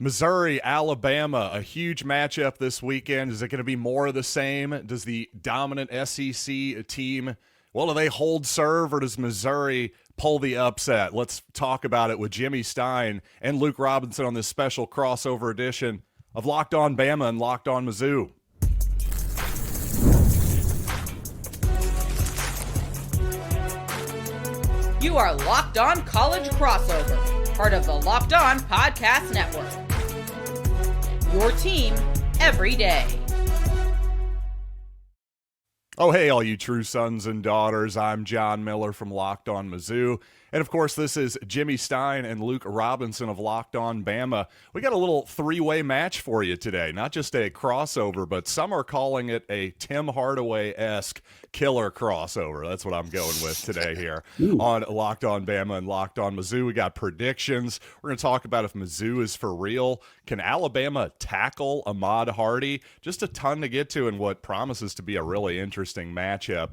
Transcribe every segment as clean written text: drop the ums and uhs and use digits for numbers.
Missouri, Alabama, a huge matchup this weekend. Is it going to be more of the same? Does the dominant SEC team, well, do they hold serve, or does Missouri pull the upset? Let's talk about it with Jimmy Stein and Luke Robinson on this special crossover edition of Locked On Bama and Locked On Mizzou. You are Locked On College Crossover, part of the Locked On Podcast Network. Your team every day. Oh, hey, all you true sons and daughters. I'm John Miller from Locked On Mizzou. And, of course, this is Jimmy Stein and Luke Robinson of Locked On Bama. We got a little three-way match for you today. Not just a crossover, but some are calling it a Tim Hardaway-esque killer crossover. That's what I'm going with today here on Locked On Bama and Locked On Mizzou. We got predictions. We're going to talk about if Mizzou is for real. Can Alabama tackle Ahmad Hardy? Just a ton to get to in what promises to be a really interesting matchup,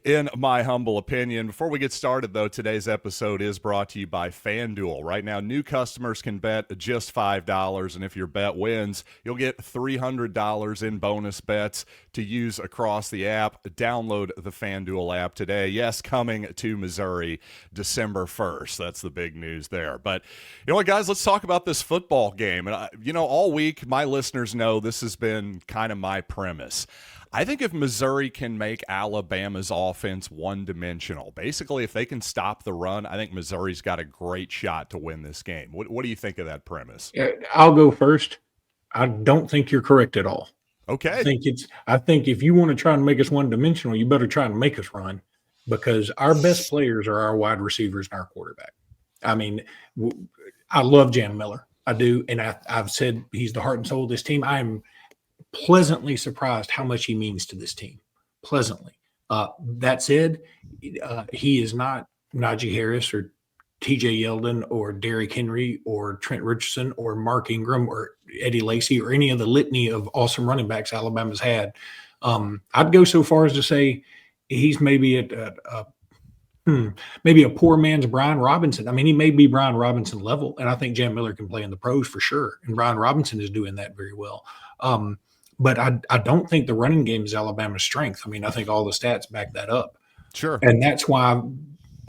in my humble opinion. Before we get started, though, today's episode is brought to you by FanDuel. Right now, new customers can bet just $5, and if your bet wins, you'll get $300 in bonus bets to use across the app. Download the FanDuel app today. Yes, coming to Missouri December 1st. That's the big news there. But you know what, guys, let's talk about this football game. And all week, my listeners know this has been kind of my premise. I think if Missouri can make Alabama's offense one-dimensional, basically if they can stop the run, I think Missouri's got a great shot to win this game. What do you think of that premise? I'll go first. I don't think you're correct at all. Okay. I think if you want to try and make us one-dimensional, you better try and make us run, because our best players are our wide receivers and our quarterback. I mean, I love Jam Miller. I do, and I've said he's the heart and soul of this team. I'm pleasantly surprised how much he means to this team. Pleasantly. That said, he is not Najee Harris or TJ Yeldon or Derrick Henry or Trent Richardson or Mark Ingram or Eddie Lacy or any of the litany of awesome running backs Alabama's had. I'd go so far as to say he's maybe maybe a poor man's Brian Robinson. I mean, he may be Brian Robinson level, and I think Jam Miller can play in the pros for sure, and Brian Robinson is doing that very well. But I don't think the running game is Alabama's strength. I mean, I think all the stats back that up. Sure. And that's why,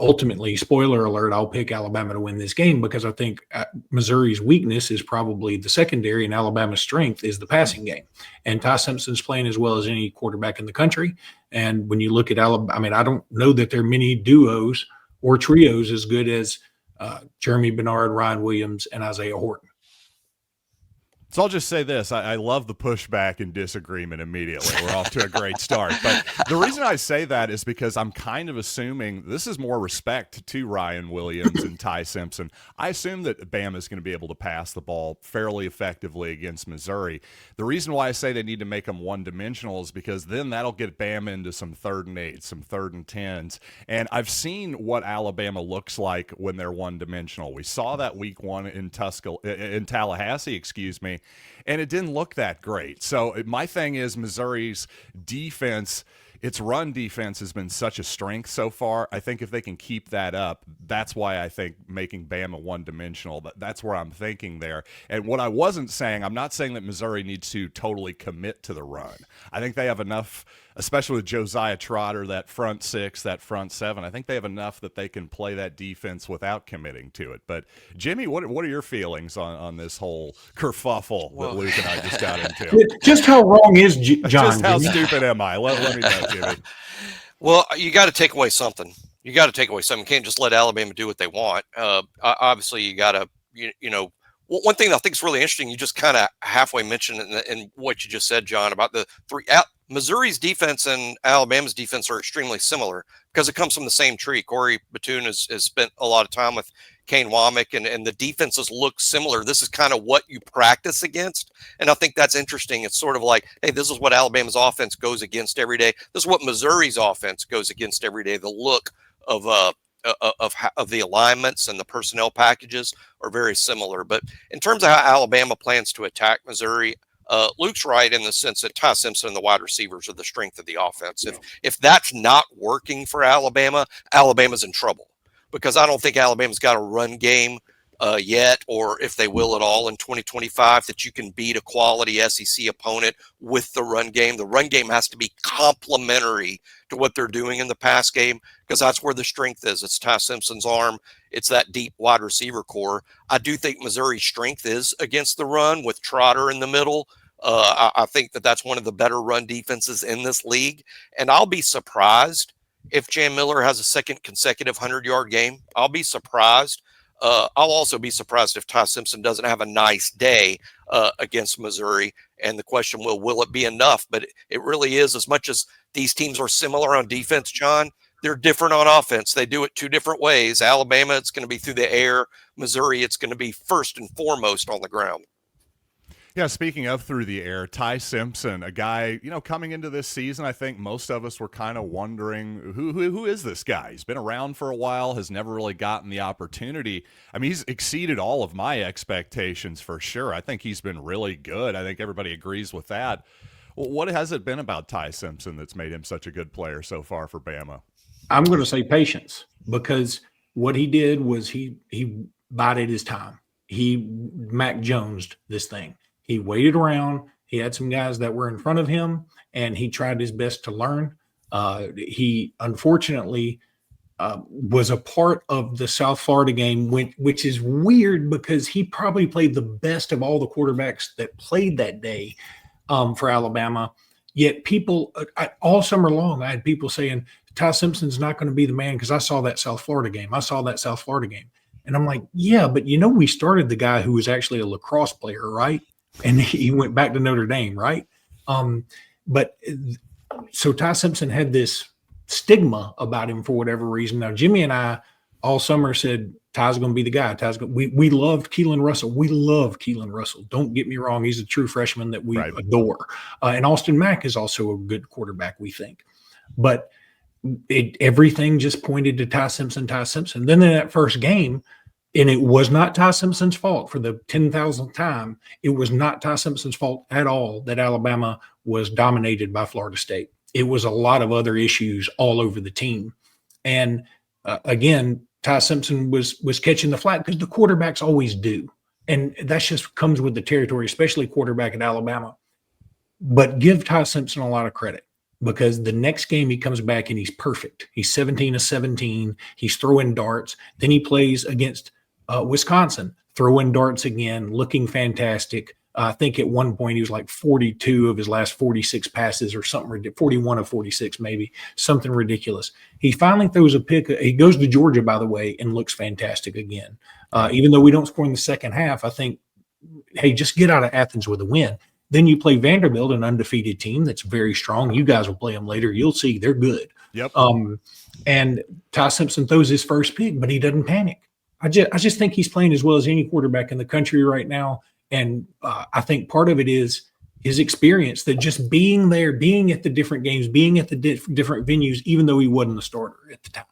ultimately, spoiler alert, I'll pick Alabama to win this game, because I think Missouri's weakness is probably the secondary and Alabama's strength is the passing game. And Ty Simpson's playing as well as any quarterback in the country. And when you look at Alabama, I mean, I don't know that there are many duos or trios as good as Jeremy Bernard, Ryan Williams, and Isaiah Horton. So I'll just say this. I love the pushback and disagreement immediately. We're off to a great start. But the reason I say that is because I'm kind of assuming this is more respect to Ryan Williams and Ty Simpson. I assume that Bama is going to be able to pass the ball fairly effectively against Missouri. The reason why I say they need to make them one-dimensional is because then that'll get Bama into some 3rd and 8s, some 3rd and 10s. And I've seen what Alabama looks like when they're one-dimensional. We saw that week 1 in Tallahassee, and it didn't look that great. So my thing is Missouri's defense, its run defense has been such a strength so far. I think if they can keep that up, that's why I think making Bama one-dimensional, that's where I'm thinking there. And what I wasn't saying, I'm not saying that Missouri needs to totally commit to the run. I think they have enough, especially with Josiah Trotter, that front 6, that front 7. I think they have enough that they can play that defense without committing to it. But, Jimmy, what are your feelings on this whole kerfuffle that Luke and I just got into? Just how wrong is John? Just how stupid am I? Let me know, Jimmy. Well, you got to take away something. You can't just let Alabama do what they want. Obviously, you got to, one thing that I think is really interesting, you just kind of halfway mentioned in what you just said, John, about the three. Missouri's defense and Alabama's defense are extremely similar because it comes from the same tree. Corey Batoon has spent a lot of time with Kane Womack, and the defenses look similar. This is kind of what you practice against, and I think that's interesting. It's sort of like, hey, this is what Alabama's offense goes against every day. This is what Missouri's offense goes against every day. The look of the alignments and the personnel packages are very similar. But in terms of how Alabama plans to attack Missouri, Luke's right in the sense that Ty Simpson and the wide receivers are the strength of the offense. If that's not working for Alabama, Alabama's in trouble, because I don't think Alabama's got a run game yet, or if they will at all in 2025, that you can beat a quality SEC opponent with the run game. The run game has to be complementary to what they're doing in the pass game, because that's where the strength is. It's Ty Simpson's arm. It's that deep wide receiver core. I do think Missouri's strength is against the run with Trotter in the middle. I think that that's one of the better run defenses in this league. And I'll be surprised if Jam Miller has a second consecutive 100-yard game. I'll be surprised. I'll also be surprised if Ty Simpson doesn't have a nice day against Missouri. And the question will it be enough? But it really is, as much as these teams are similar on defense, John, they're different on offense. They do it two different ways. Alabama, it's going to be through the air. Missouri, it's going to be first and foremost on the ground. Yeah, speaking of through the air, Ty Simpson, a guy, coming into this season, I think most of us were kind of wondering, who is this guy? He's been around for a while, has never really gotten the opportunity. I mean, he's exceeded all of my expectations for sure. I think he's been really good. I think everybody agrees with that. Well, what has it been about Ty Simpson that's made him such a good player so far for Bama? I'm going to say patience, because what he did was he bided his time. He Mac Jones'd this thing. He waited around. He had some guys that were in front of him, and he tried his best to learn. He unfortunately was a part of the South Florida game, which is weird because he probably played the best of all the quarterbacks that played that day for Alabama. Yet people all summer long, I had people saying, Ty Simpson's not going to be the man because I saw that South Florida game. And I'm like, yeah, but we started the guy who was actually a lacrosse player, right? And he went back to Notre Dame, right? So Ty Simpson had this stigma about him for whatever reason. Now, Jimmy and I all summer said, Ty's going to be the guy. We loved Keelan Russell. We love Keelan Russell. Don't get me wrong. He's a true freshman that we adore. And Austin Mack is also a good quarterback, we think. But everything just pointed to Ty Simpson. Then in that first game, and it was not Ty Simpson's fault for the 10,000th time. It was not Ty Simpson's fault at all that Alabama was dominated by Florida State. It was a lot of other issues all over the team. And again, Ty Simpson was catching the flack because the quarterbacks always do. And that just comes with the territory, especially quarterback at Alabama. But give Ty Simpson a lot of credit, because the next game he comes back and he's perfect. He's 17 of 17. He's throwing darts. Then he plays against Wisconsin, throwing darts again, looking fantastic. I think at one point he was like 42 of his last 46 passes or something ridiculous, 41 of 46 maybe, something ridiculous. He finally throws a pick. He goes to Georgia, by the way, and looks fantastic again. Even though we don't score in the second half, I think, hey, just get out of Athens with a win. Then you play Vanderbilt, an undefeated team that's very strong. You guys will play them later. You'll see they're good. Yep. And Ty Simpson throws his first pick, but he doesn't panic. I just think he's playing as well as any quarterback in the country right now. And I think part of it is his experience, that just being there, being at the different games, being at the different venues, even though he wasn't the starter at the time.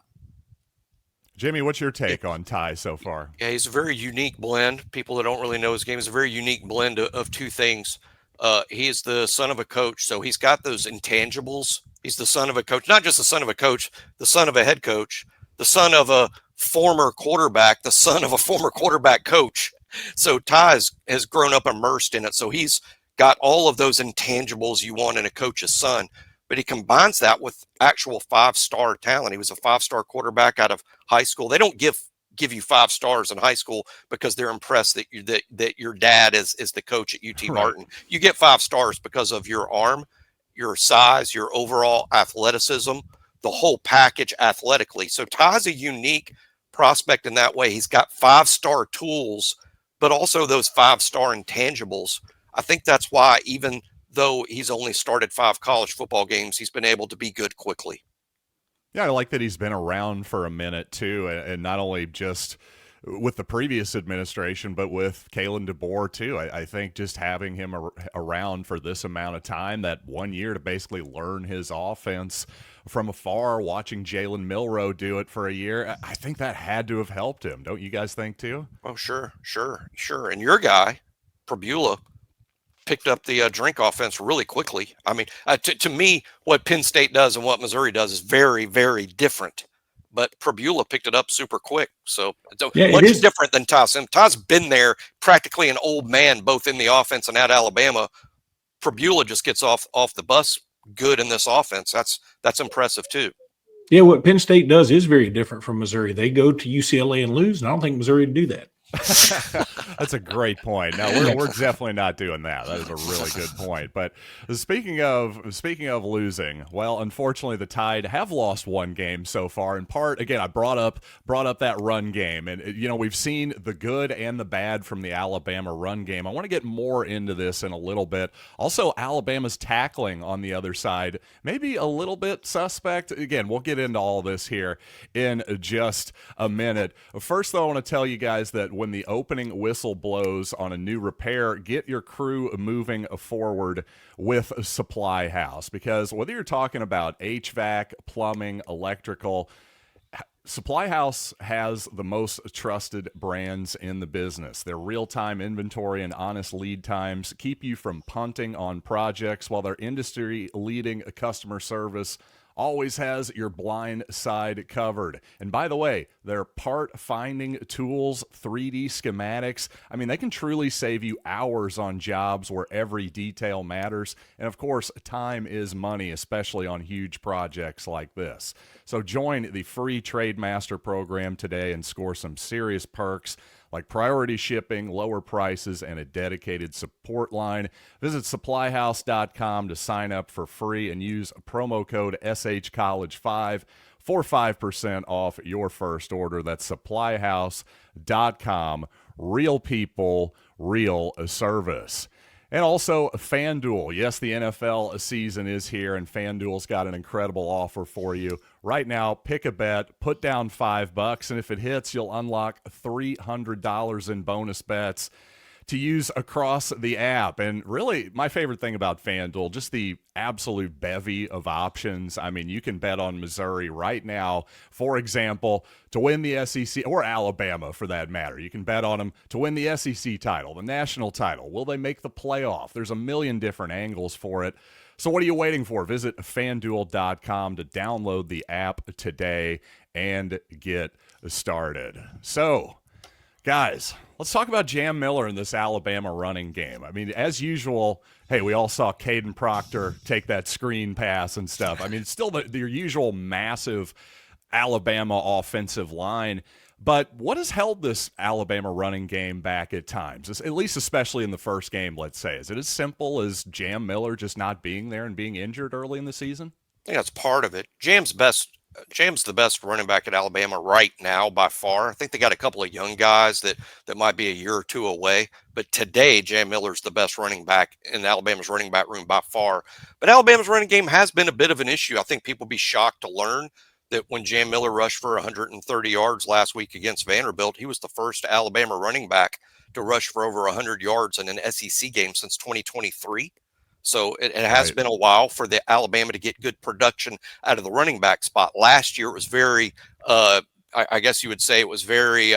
Jimmy, what's your take on Ty so far? Yeah, he's a very unique blend. People that don't really know his game, is a very unique blend of two things. He is the son of a coach, so he's got those intangibles. He's the son of a coach, not just the son of a coach, the son of a head coach, the son of a former quarterback, the son of a former quarterback coach. So Ty has grown up immersed in it. So he's got all of those intangibles you want in a coach's son, but he combines that with actual 5-star talent. He was a 5-star quarterback out of high school. They don't give you 5 stars in high school because they're impressed that your dad is the coach at UT Martin. You get 5 stars because of your arm, your size, your overall athleticism, the whole package athletically. So Ty's a unique prospect in that way. He's got 5-star tools, but also those 5-star intangibles. I think that's why, even though he's only started 5 college football games, he's been able to be good quickly. Yeah, I like that he's been around for a minute too, and not only just with the previous administration, but with Kalen DeBoer too. I think just having him around for this amount of time, that 1 year to basically learn his offense from afar, watching Jalen Milroe do it for a year, I think that had to have helped him. Don't you guys think too? Oh, sure. And your guy, Prabula, picked up the drink offense really quickly. I mean, to me, what Penn State does and what Missouri does is very, very different. but Prabula picked it up super quick. So it's Yeah, much it is different than Ty Simpson. Ty's been there, practically an old man, both in the offense and at Alabama. Prabula just gets off the bus good in this offense. That's impressive too. Yeah, what Penn State does is very different from Missouri. They go to UCLA and lose, and I don't think Missouri would do that. That's a great point. No, we're definitely not doing that. That is a really good point. But speaking of losing, well, unfortunately, the Tide have lost one game so far. In part, again, I brought up that run game, and we've seen the good and the bad from the Alabama run game. I want to get more into this in a little bit. Also, Alabama's tackling on the other side, maybe a little bit suspect. Again, we'll get into all this here in just a minute. First, though, I want to tell you guys that when the opening whistle blows on a new repair, get your crew moving forward with SupplyHouse, because whether you're talking about HVAC, plumbing, electrical, SupplyHouse has the most trusted brands in the business. Their real-time inventory and honest lead times keep you from punting on projects, while their industry-leading customer service always has your blind side covered. And by the way, their part finding tools, 3D schematics, I mean, they can truly save you hours on jobs where every detail matters. And of course, time is money, especially on huge projects like this. So join the free Trade Master program today and score some serious perks like priority shipping, lower prices, and a dedicated support line. Visit SupplyHouse.com to sign up for free and use promo code SHCollege5 for 5% off your first order. That's SupplyHouse.com. Real people, real service. And also FanDuel. Yes, the NFL season is here, and FanDuel's got an incredible offer for you. Right now, pick a bet, put down $5, and if it hits, you'll unlock $300 in bonus bets to use across the app. And really, my favorite thing about FanDuel, just the absolute bevy of options. I mean, you can bet on Missouri right now, for example, to win the SEC, or Alabama for that matter. You can bet on them to win the SEC title, the national title. Will they make the playoff? There's a million different angles for it. So what are you waiting for? Visit FanDuel.com to download the app today and get started. So, guys, let's talk about Jam Miller in this Alabama running game. I mean, as usual, hey, we all saw Caden Proctor take that screen pass and stuff. I mean, it's still your usual massive Alabama offensive line. But what has held this Alabama running game back at times, at least especially in the first game, let's say? Is it as simple as Jam Miller just not being there and being injured early in the season? I think that's part of it. Jam's the best running back at Alabama right now by far. I think they got a couple of young guys that might be a year or two away. But today, Jam Miller's the best running back in Alabama's running back room by far. But Alabama's running game has been a bit of an issue. I think people will be shocked to learn that when Jam Miller rushed for 130 yards last week against Vanderbilt, he was the first Alabama running back to rush for over 100 yards in an SEC game since 2023. So it has been a while for the Alabama to get good production out of the running back spot. Last year, it was very, I guess you would say it was very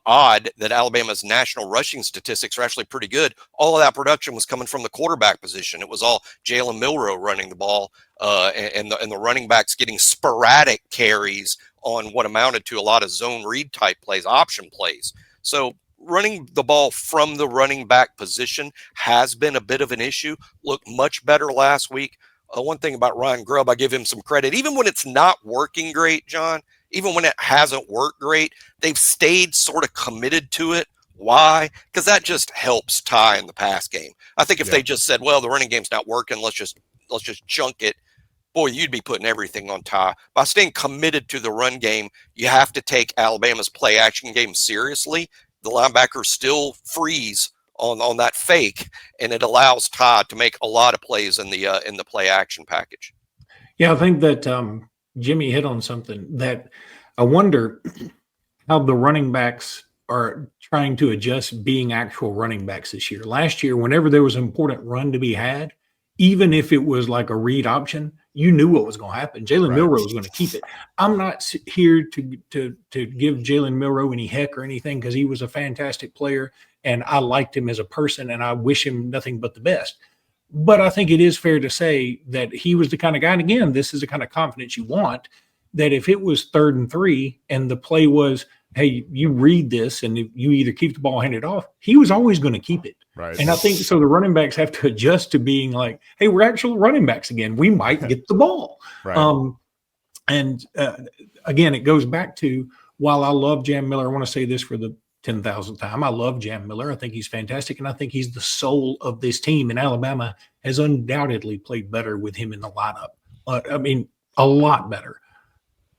odd that Alabama's national rushing statistics are actually pretty good. All of that production was coming from the quarterback position. It was all Jalen Milroe running the ball, and the running backs getting sporadic carries on what amounted to a lot of zone read type plays, option plays. So running the ball from the running back position has been a bit of an issue. Looked much better last week. One thing about Ryan Grubb, I give him some credit. Even when it's not working great, John, even when it hasn't worked great, they've stayed sort of committed to it. Why? Because that just helps Ty in the pass game. I think if they just said, well, the running game's not working, let's just junk it, boy, you'd be putting everything on Ty. By staying committed to the run game, you have to take Alabama's play action game seriously. The linebackers still freeze on that fake, and it allows Ty to make a lot of plays in the play action package. Yeah, I think that Jimmy hit on something that I wonder how the running backs are trying to adjust being actual running backs this year. Last year, whenever there was an important run to be had, even if it was like a read option, you knew what was going to happen. Jalen Milroe was going to keep it. I'm not here to give Jalen Milroe any heck or anything, because he was a fantastic player and I liked him as a person and I wish him nothing but the best. But I think it is fair to say that he was the kind of guy, and again, this is the kind of confidence you want, that if it was 3rd and 3 and the play was, hey, you read this and you either keep the ball handed off, he was always going to keep it. Right. And I think so the running backs have to adjust to being like, hey, we're actual running backs again. We might get the ball. Right. Again, it goes back to, while I love Jam Miller, I want to say this for the 10,000th time. I love Jam Miller. I think he's fantastic, and I think he's the soul of this team. And Alabama has undoubtedly played better with him in the lineup. A lot better.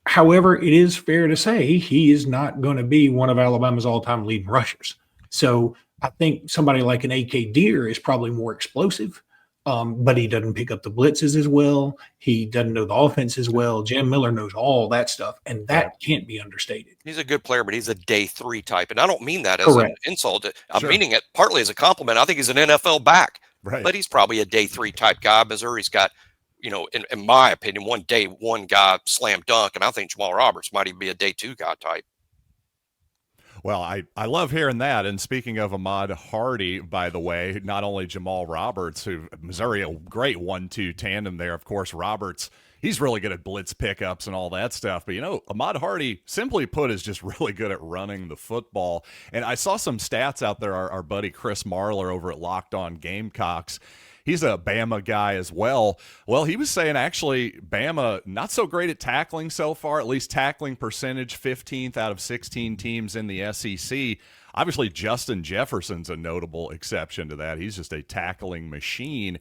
However, it is fair to say he is not going to be one of Alabama's all-time leading rushers. So I think somebody like an A.K. Deere is probably more explosive, but he doesn't pick up the blitzes as well. He doesn't know the offense as well. Jam Miller knows all that stuff, and that can't be understated. He's a good player, but he's a day 3 type. And I don't mean that as an insult. I'm meaning it partly as a compliment. I think he's an NFL back, but he's probably a day 3 type guy. Missouri's got, in my opinion, one day 1 guy slam dunk, and I think Jamal Roberts might even be a day 2 guy type. Well, I love hearing that. And speaking of Ahmad Hardy, by the way, not only Jamal Roberts, who Missouri, a great 1-2 tandem there. Of course, Roberts, he's really good at blitz pickups and all that stuff. But, Ahmad Hardy, simply put, is just really good at running the football. And I saw some stats out there. Our buddy Chris Marler over at Locked On Gamecocks, he's a Bama guy as well. Well, he was saying actually Bama not so great at tackling so far, at least tackling percentage 15th out of 16 teams in the SEC. Obviously, Justin Jefferson's a notable exception to that. He's just a tackling machine.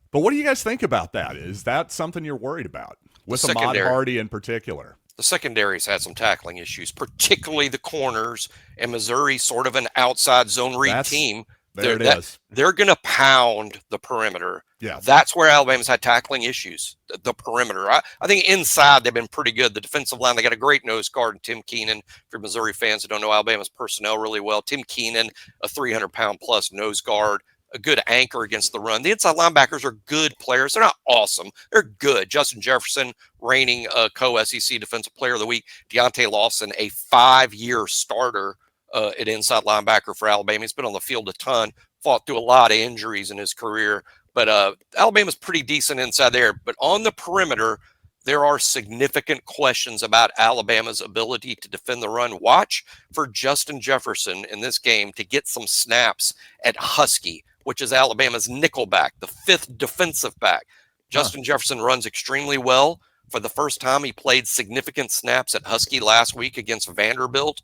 But what do you guys think about that? Is that something you're worried about with Ahmad Hardy in particular? The secondary's had some tackling issues, particularly the corners, and Missouri's sort of an outside zone read team. There it is. They're going to pound the perimeter. Yeah. That's where Alabama's had tackling issues, the perimeter. I think inside they've been pretty good. The defensive line, they got a great nose guard, Tim Keenan. For Missouri fans who don't know Alabama's personnel really well, Tim Keenan, a 300-pound plus nose guard, a good anchor against the run. The inside linebackers are good players. They're not awesome. They're good. Justin Jefferson, reigning co-SEC Defensive Player of the Week. Deontay Lawson, a 5-year starter at inside linebacker for Alabama. He's been on the field a ton, fought through a lot of injuries in his career. But Alabama's pretty decent inside there. But on the perimeter, there are significant questions about Alabama's ability to defend the run. Watch for Justin Jefferson in this game to get some snaps at Husky, which is Alabama's nickelback, the 5th defensive back. Justin Jefferson runs extremely well. For the first time, he played significant snaps at Husky last week against Vanderbilt.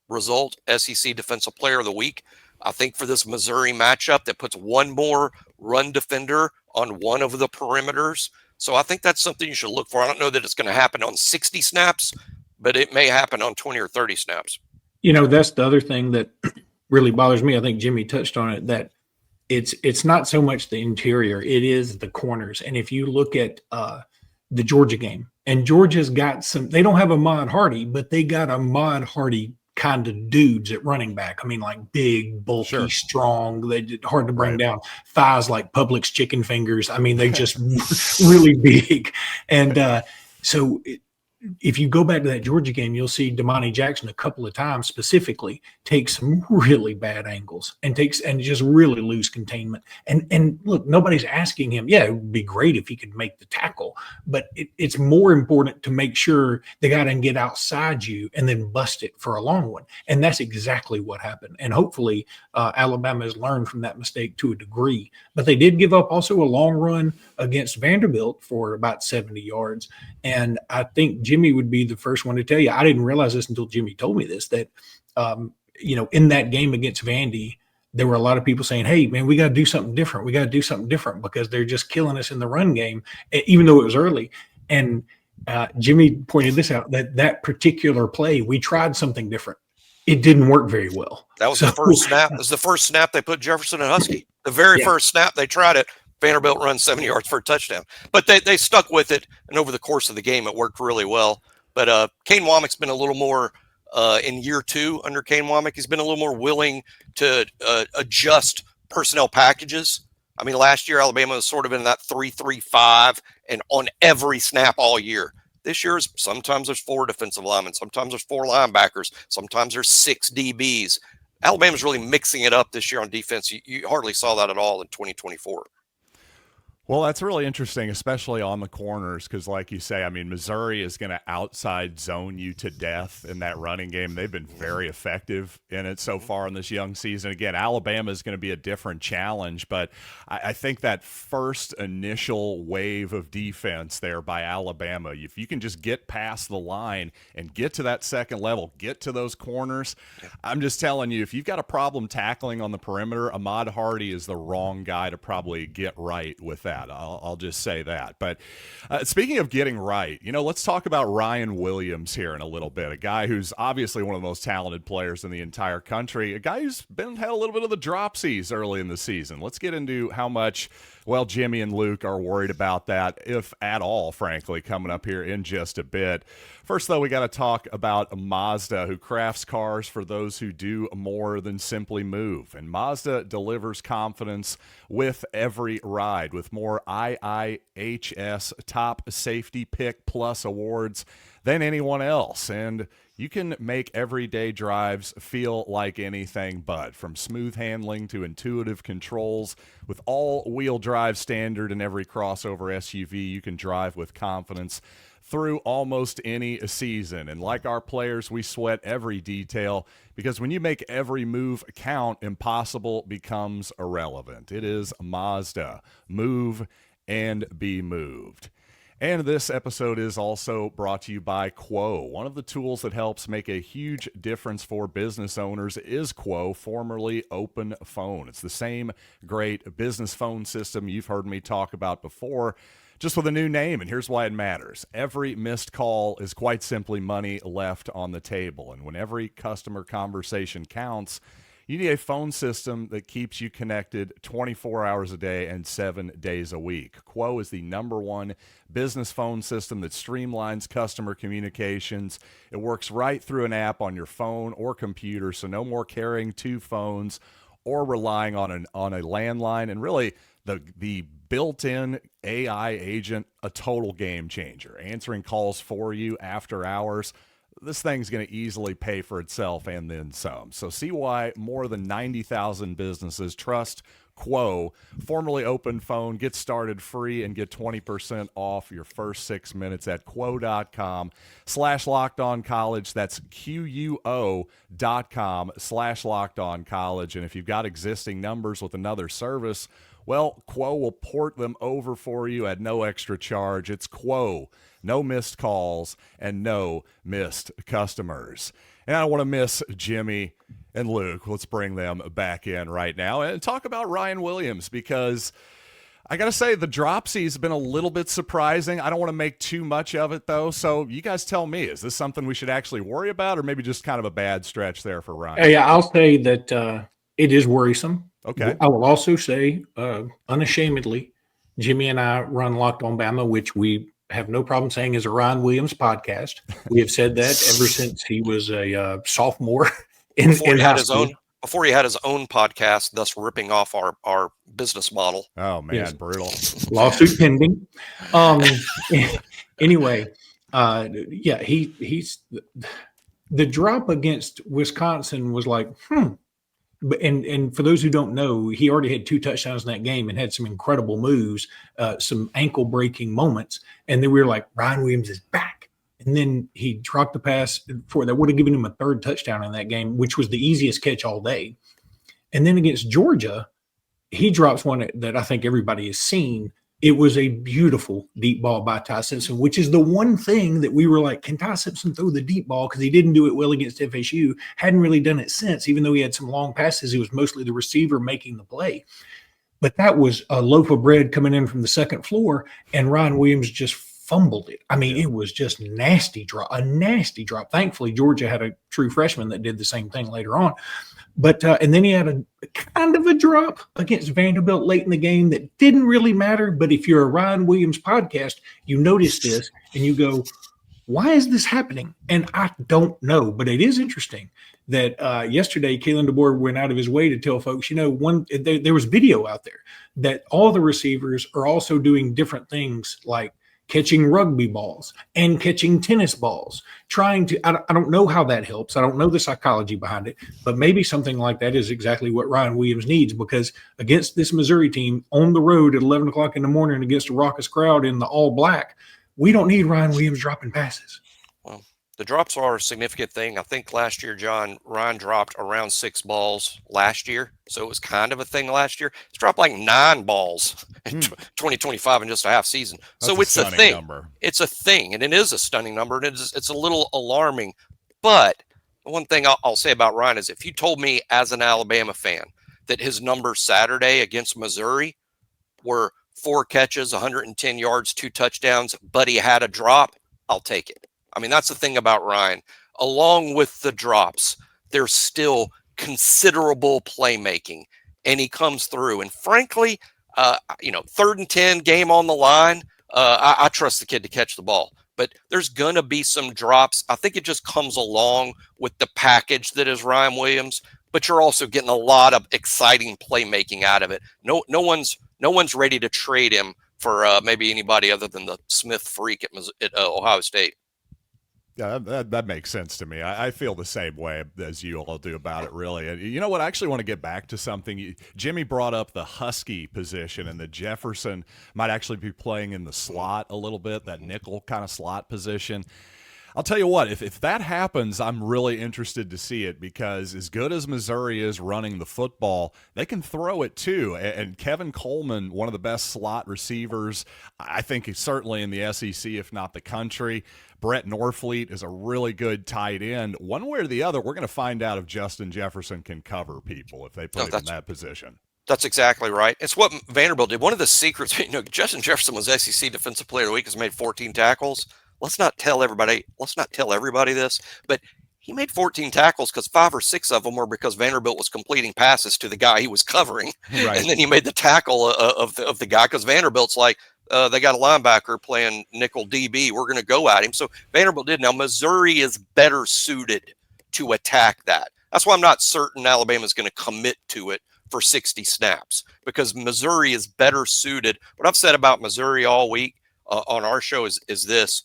Result, SEC Defensive Player of the Week. I think for this Missouri matchup that puts one more run defender on one of the perimeters. So I think that's something you should look for. I don't know that it's going to happen on 60 snaps, but it may happen on 20 or 30 snaps. That's the other thing that really bothers me. I think Jimmy touched on it, that it's not so much the interior, it is the corners. And if you look at the Georgia game, and Georgia's got they don't have Ahmad Hardy, but they got Ahmad Hardy kind of dudes at running back. I mean, like big, bulky, strong, they hard to bring down, thighs like Publix chicken fingers. I mean, they just really big. And so if you go back to that Georgia game, you'll see Damani Jackson a couple of times specifically take some really bad angles and just really lose containment. And look, nobody's asking him. Yeah, it would be great if he could make the tackle, but it's more important to make sure the guy doesn't get outside you and then bust it for a long one. And that's exactly what happened. And hopefully Alabama has learned from that mistake to a degree. But they did give up also a long run against Vanderbilt for about 70 yards. And I think Jimmy would be the first one to tell you, I didn't realize this until Jimmy told me this, that, in that game against Vandy, there were a lot of people saying, hey, man, we got to do something different. We got to do something different because they're just killing us in the run game, even though it was early. And Jimmy pointed this out, that particular play, we tried something different. It didn't work very well. That was the first snap. It was the first snap they put Jefferson and Husky. The very first snap they tried it. Vanderbilt runs 70 yards for a touchdown. But they stuck with it, and over the course of the game, it worked really well. But Kane Womack's been a little more in year 2 under Kane Womack. He's been a little more willing to adjust personnel packages. I mean, last year, Alabama was sort of in that 3-3-5 and on every snap all year. This year, sometimes there's 4 defensive linemen. Sometimes there's 4 linebackers. Sometimes there's 6 DBs. Alabama's really mixing it up this year on defense. You hardly saw that at all in 2024. Well, that's really interesting, especially on the corners, because like you say, I mean, Missouri is going to outside zone you to death in that running game. They've been very effective in it so far in this young season. Again, Alabama is going to be a different challenge, but I think that first initial wave of defense there by Alabama, if you can just get past the line and get to that second level, get to those corners, I'm just telling you, if you've got a problem tackling on the perimeter, Ahmad Hardy is the wrong guy to probably get right with that. I'll just say that. But speaking of getting right, let's talk about Ryan Williams here in a little bit, a guy who's obviously one of the most talented players in the entire country, a guy who's had a little bit of the dropsies early in the season. Let's get into how much, well, Jimmy and Luke are worried about that, if at all, frankly, coming up here in just a bit. First, though, we got to talk about Mazda, who crafts cars for those who do more than simply move. And Mazda delivers confidence with every ride, with more IIHS Top Safety Pick Plus awards than anyone else. And you can make everyday drives feel like anything but, from smooth handling to intuitive controls. With all-wheel drive standard in every crossover SUV, you can drive with confidence through almost any season. And like our players, we sweat every detail, because when you make every move count, impossible becomes irrelevant. It is Mazda. Move and be moved. And this episode is also brought to you by Quo. One of the tools that helps make a huge difference for business owners is Quo, formerly Open Phone. It's the same great business phone system you've heard me talk about before, just with a new name, and here's why it matters. Every missed call is quite simply money left on the table, and when every customer conversation counts, you need a phone system that keeps you connected 24 hours a day and 7 days a week. Quo is the #1 business phone system that streamlines customer communications. It works right through an app on your phone or computer, so no more carrying two phones or relying on a landline. And really, the built-in AI agent, a total game changer, answering calls for you after hours. This thing's going to easily pay for itself and then some. So see why more than 90,000 businesses trust Quo, formerly Open Phone. Get started free and get 20% off your first 6 minutes at quo.com/lockedoncollege. That's QUO.com/lockedoncollege. And if you've got existing numbers with another service, well, Quo will port them over for you at no extra charge. It's Quo. No missed calls and no missed customers. And I don't want to miss Jimmy and Luke. Let's bring them back in right now and talk about Ryan Williams, because I got to say the dropsy has been a little bit surprising. I don't want to make too much of it, though. So you guys tell me, is this something we should actually worry about, or maybe just kind of a bad stretch there for Ryan? Yeah, I'll say that it is worrisome. Okay. I will also say, unashamedly, Jimmy and I run Locked On Bama, which we have no problem saying is a Ryan Williams podcast. We have said that ever since he was a sophomore in high school. Before he had his own podcast, thus ripping off our business model. Oh, man, yes. Brutal. Lawsuit pending. Anyway, he's the drop against Wisconsin was like, And for those who don't know, he already had 2 touchdowns in that game and had some incredible moves, some ankle-breaking moments. And then we were like, Ryan Williams is back. And then he dropped the pass that would have given him a 3rd touchdown in that game, which was the easiest catch all day. And then against Georgia, he drops one that I think everybody has seen. It was a beautiful deep ball by Ty Simpson, which is the one thing that we were like, can Ty Simpson throw the deep ball? Because he didn't do it well against FSU. Hadn't really done it since, even though he had some long passes. He was mostly the receiver making the play. But that was a loaf of bread coming in from the second floor, and Ryan Williams just fumbled it. I mean, it was just a nasty drop. Thankfully, Georgia had a true freshman that did the same thing later on. But and then he had a kind of a drop against Vanderbilt late in the game that didn't really matter. But if you're a Ryan Williams podcast, you notice this and you go, why is this happening? And I don't know, but it is interesting that yesterday Kalen DeBoer went out of his way to tell folks, there was video out there that all the receivers are also doing different things, like catching rugby balls and catching tennis balls, I don't know how that helps. I don't know the psychology behind it, but maybe something like that is exactly what Ryan Williams needs, because against this Missouri team on the road at 11 o'clock in the morning against a raucous crowd in the all black, we don't need Ryan Williams dropping passes. Well, the drops are a significant thing. I think last year, John, Ryan dropped around 6 balls last year. So it was kind of a thing last year. It's dropped like 9 balls in 2025 in just a half season. That's so it's a thing. Number. It's a thing, and it is a stunning number, and it's a little alarming. But the one thing I'll say about Ryan is, if you told me as an Alabama fan that his numbers Saturday against Missouri were 4 catches, 110 yards, 2 touchdowns, but he had a drop, I'll take it. I mean, that's the thing about Ryan. Along with the drops, there's still considerable playmaking, and he comes through. And frankly, 3rd and 10, game on the line, I trust the kid to catch the ball. But there's going to be some drops. I think it just comes along with the package that is Ryan Williams, but you're also getting a lot of exciting playmaking out of it. No one's ready to trade him for maybe anybody other than the Smith freak at Ohio State. Yeah, that makes sense to me. I feel the same way as you all do about it, really. And you know what? I actually want to get back to something. Jimmy brought up the Husky position, and that Jefferson might actually be playing in the slot a little bit, that nickel kind of slot position. I'll tell you what, if that happens, I'm really interested to see it, because as good as Missouri is running the football, they can throw it too. And Kevin Coleman, one of the best slot receivers, I think he's certainly in the SEC, if not the country. Brett Norfleet is a really good tight end. One way or the other, we're going to find out if Justin Jefferson can cover people if they put him in that position. That's exactly right. It's what Vanderbilt did. One of the secrets, Justin Jefferson was SEC Defensive Player of the Week, has made 14 tackles. Let's not tell everybody this, but he made 14 tackles because 5 or 6 of them were because Vanderbilt was completing passes to the guy he was covering. Right. And then he made the tackle of the guy because Vanderbilt's like, they got a linebacker playing nickel DB. We're going to go at him. So Vanderbilt did. Now, Missouri is better suited to attack that. That's why I'm not certain Alabama's going to commit to it for 60 snaps, because Missouri is better suited. What I've said about Missouri all week on our show is this.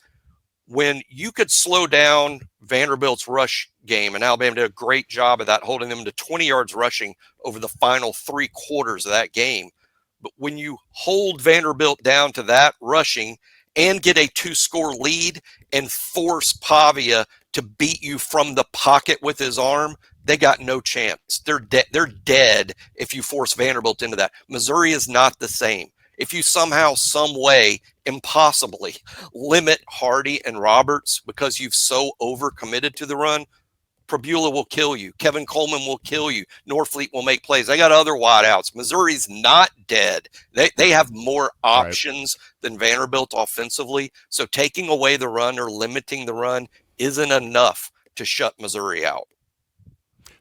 When you could slow down Vanderbilt's rush game, and Alabama did a great job of that, holding them to 20 yards rushing over the final 3 quarters of that game. But when you hold Vanderbilt down to that rushing and get a 2-score lead and force Pavia to beat you from the pocket with his arm, they got no chance. They're dead if you force Vanderbilt into that. Missouri is not the same. If you somehow, some way, impossibly limit Hardy and Roberts because you've so overcommitted to the run, Prabula will kill you. Kevin Coleman will kill you. Norfleet will make plays. They got other wideouts. Missouri's not dead. They have more options than Vanderbilt offensively. So taking away the run or limiting the run isn't enough to shut Missouri out.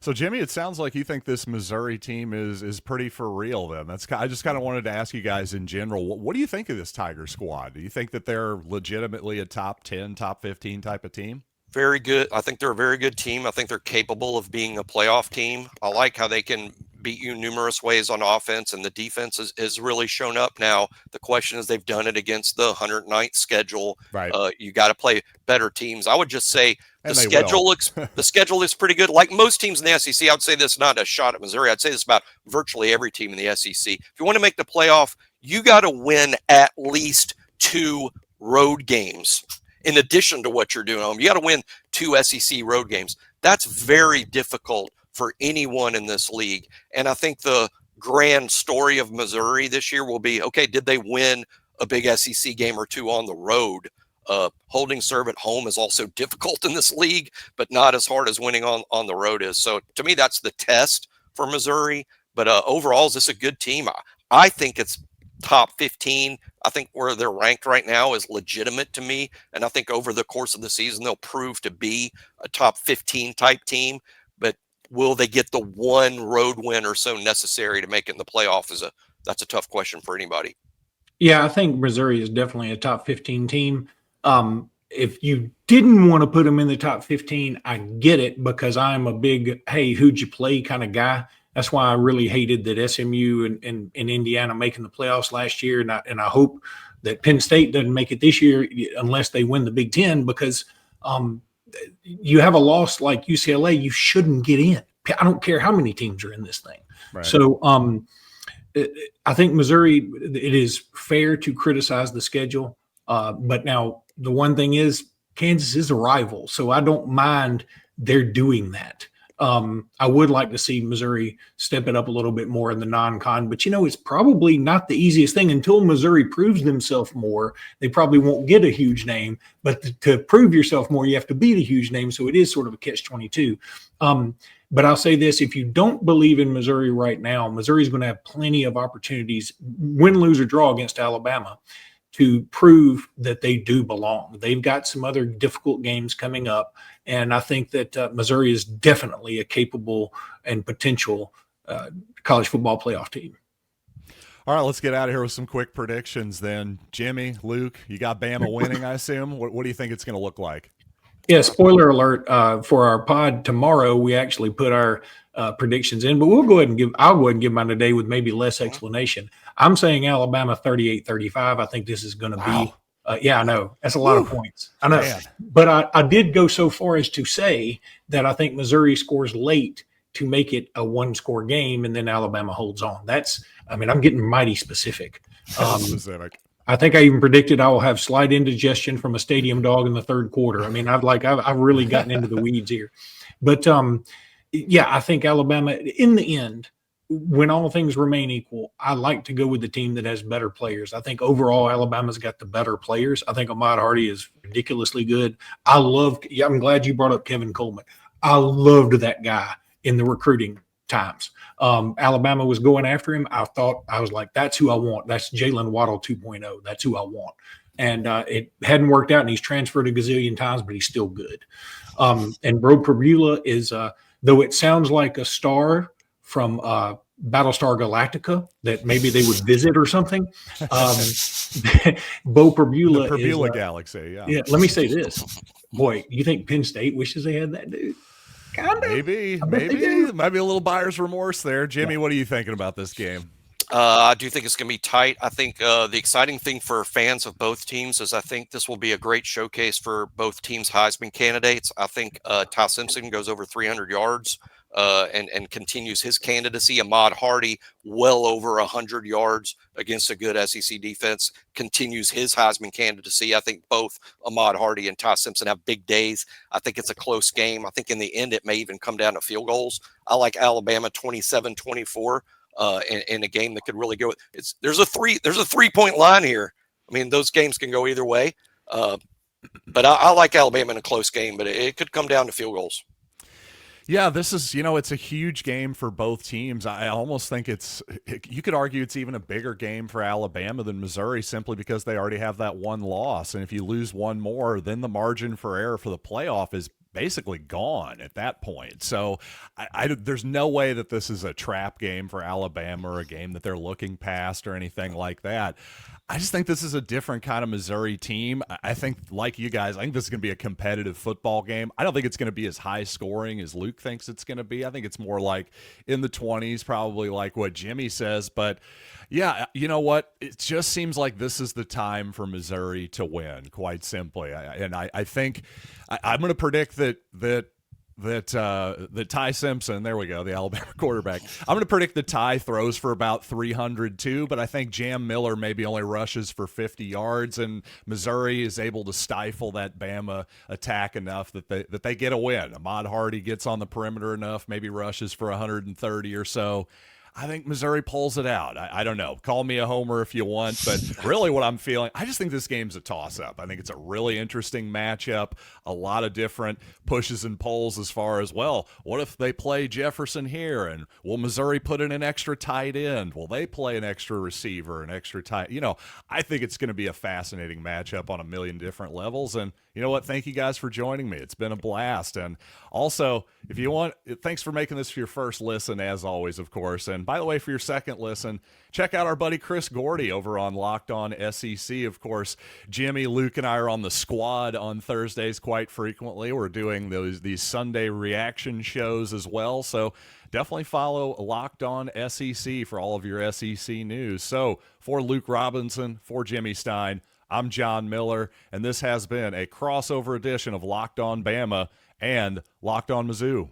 So, Jimmy, it sounds like you think this Missouri team is pretty for real then. I just kind of wanted to ask you guys in general, what do you think of this Tiger squad? Do you think that they're legitimately a top 10, top 15 type of team? Very good. I think they're a very good team. I think they're capable of being a playoff team. I like how they can beat you numerous ways on offense, and the defense has really shown up. Now, the question is, they've done it against the 109th schedule. Right. You got to play better teams. I would just say the schedule is pretty good. Like most teams in the SEC, I would say this, not a shot at Missouri. I'd say this about virtually every team in the SEC. If you want to make the playoff, you got to win at least 2 road games. In addition to what you're doing at home, you got to win 2 SEC road games. That's very difficult for anyone in this league. And I think the grand story of Missouri this year will be, okay, did they win a big SEC game or 2 on the road? Holding serve at home is also difficult in this league, but not as hard as winning on the road is. So to me, that's the test for Missouri. But overall, is this a good team? I think it's top 15. I think where they're ranked right now is legitimate to me. And I think over the course of the season, they'll prove to be a top 15 type team. But will they get the 1 road win or so necessary to make it in the playoff? That's a tough question for anybody. Yeah, I think Missouri is definitely a top 15 team. If you didn't want to put them in the top 15, I get it, because I'm a big, hey, who'd you play kind of guy. That's why I really hated that SMU and Indiana making the playoffs last year. And I hope that Penn State doesn't make it this year unless they win the Big Ten, because you have a loss like UCLA, you shouldn't get in. I don't care how many teams are in this thing. Right. So I think Missouri, it is fair to criticize the schedule. But now the one thing is Kansas is a rival, so I don't mind they're doing that. I would like to see Missouri step it up a little bit more in the non-con, but it's probably not the easiest thing until Missouri proves themselves more. They probably won't get a huge name, but to prove yourself more, you have to beat a huge name. So it is sort of a catch-22. But I'll say this, if you don't believe in Missouri right now, Missouri's going to have plenty of opportunities, win, lose, or draw against Alabama, to prove that they do belong. They've got some other difficult games coming up, and I think that Missouri is definitely a capable and potential college football playoff team. All right, let's get out of here with some quick predictions then. Jimmy, Luke, you got Bama winning, I assume. What do you think it's going to look like? Yeah, spoiler alert, for our pod tomorrow, we actually put our predictions in, but I'll go ahead and give mine today with maybe less explanation. I'm saying Alabama 38-35. I think this is going to be, I know. That's a lot of points. I know. Man. But I did go so far as to say that I think Missouri scores late to make it a one-score game, and then Alabama holds on. I'm getting mighty specific. Specific. I think I even predicted I will have slight indigestion from a stadium dog in the third quarter. I've really gotten into the weeds here. But, I think Alabama, in the end, when all things remain equal, I like to go with the team that has better players. I think overall Alabama's got the better players. I think Ahmad Hardy is ridiculously good. I'm glad you brought up Kevin Coleman. I loved that guy in the recruiting times. Alabama was going after him. I was like, that's who I want. That's Jalen Waddle 2.0. That's who I want. And it hadn't worked out, and he's transferred a gazillion times, but he's still good. And Bro Perbula is, though it sounds like a star from Battlestar Galactica that maybe they would visit or something. Bo Perbula, the Perbula Galaxy. Yeah. Let me say this, boy. You think Penn State wishes they had that dude? Kinda. Maybe might be a little buyer's remorse there. Jimmy, what are you thinking about this game? I do think it's going to be tight. I think the exciting thing for fans of both teams is I think this will be a great showcase for both teams' Heisman candidates. I think Ty Simpson goes over 300 yards and continues his candidacy. Ahmad Hardy, well over 100 yards against a good SEC defense, continues his Heisman candidacy. I think both Ahmad Hardy and Ty Simpson have big days. I think it's a close game. I think in the end it may even come down to field goals. I like Alabama 27-24. In a game that could really go. There's a 3-point line here. I mean, those games can go either way. But I like Alabama in a close game, but it could come down to field goals. Yeah, this is, it's a huge game for both teams. I almost think you could argue it's even a bigger game for Alabama than Missouri simply because they already have that one loss. And if you lose one more, then the margin for error for the playoff is basically gone at that point. So there's no way that this is a trap game for Alabama or a game that they're looking past or anything like that. I just think this is a different kind of Missouri team. I think, like you guys, I think this is going to be a competitive football game. I don't think it's going to be as high scoring as Luke thinks it's going to be. I think it's more like in the 20s, probably like what Jimmy says. But yeah, you know what? It just seems like this is the time for Missouri to win, quite simply. I think I'm going to predict that Ty Simpson, there we go, the Alabama quarterback. I'm going to predict that Ty throws for about 300 too, but I think Jam Miller maybe only rushes for 50 yards, and Missouri is able to stifle that Bama attack enough that they get a win. Ahmad Hardy gets on the perimeter enough, maybe rushes for 130 or so. I think Missouri pulls it out. I don't know. Call me a homer if you want, but really what I'm feeling, I just think this game's a toss-up. I think it's a really interesting matchup, a lot of different pushes and pulls as far as, well, what if they play Jefferson here, and will Missouri put in an extra tight end? Will they play an extra receiver, an extra tight? I think it's going to be a fascinating matchup on a million different levels, and you know what? Thank you guys for joining me. It's been a blast, and also, if you want, thanks for making this your first listen, as always, of course, and And by the way, for your second listen, check out our buddy Chris Gordy over on Locked On SEC. Of course, Jimmy, Luke, and I are on the squad on Thursdays quite frequently. We're doing these Sunday reaction shows as well. So definitely follow Locked On SEC for all of your SEC news. So for Luke Robinson, for Jimmy Stein, I'm John Miller, and this has been a crossover edition of Locked On Bama and Locked On Mizzou.